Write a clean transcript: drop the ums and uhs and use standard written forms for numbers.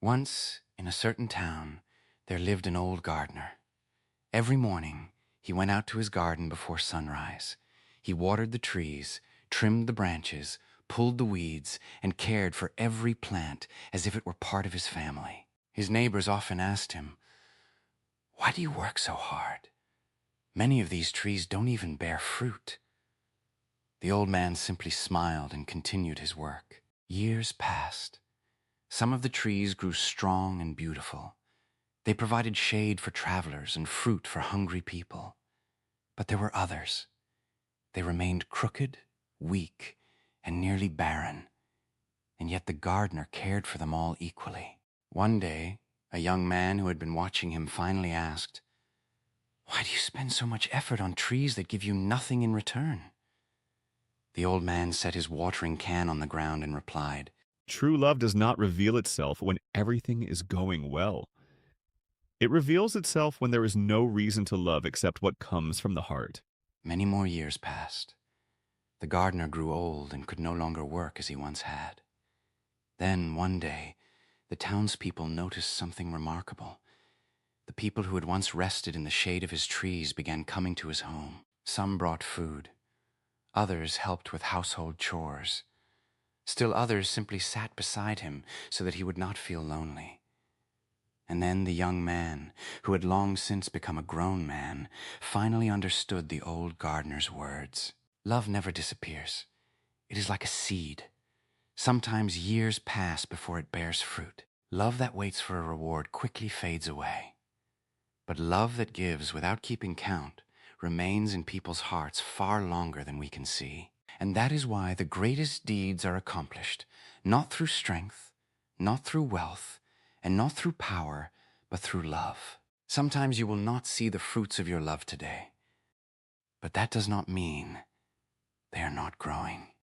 Once, in a certain town, there lived an old gardener. Every morning, he went out to his garden before sunrise. He watered the trees, trimmed the branches, pulled the weeds, and cared for every plant as if it were part of his family. His neighbors often asked him, "Why do you work so hard? Many of these trees don't even bear fruit." The old man simply smiled and continued his work. Years passed. Some of the trees grew strong and beautiful. They provided shade for travelers and fruit for hungry people. But there were others. They remained crooked, weak, and nearly barren. And yet the gardener cared for them all equally. One day, a young man who had been watching him finally asked, "Why do you spend so much effort on trees that give you nothing in return?" The old man set his watering can on the ground and replied, True love does not reveal itself when everything is going well. It reveals itself when there is no reason to love except what comes from the heart. Many more years passed. The gardener grew old and could no longer work as he once had. Then, one day, the townspeople noticed something remarkable. The people who had once rested in the shade of his trees began coming to his home. Some brought food. Others helped with household chores. Still others simply sat beside him so that he would not feel lonely. And then the young man, who had long since become a grown man, finally understood the old gardener's words. Love never disappears. It is like a seed. Sometimes years pass before it bears fruit. Love that waits for a reward quickly fades away. But love that gives without keeping count remains in people's hearts far longer than we can see. And that is why the greatest deeds are accomplished, not through strength, not through wealth, and not through power, but through love. Sometimes you will not see the fruits of your love today, but that does not mean they are not growing.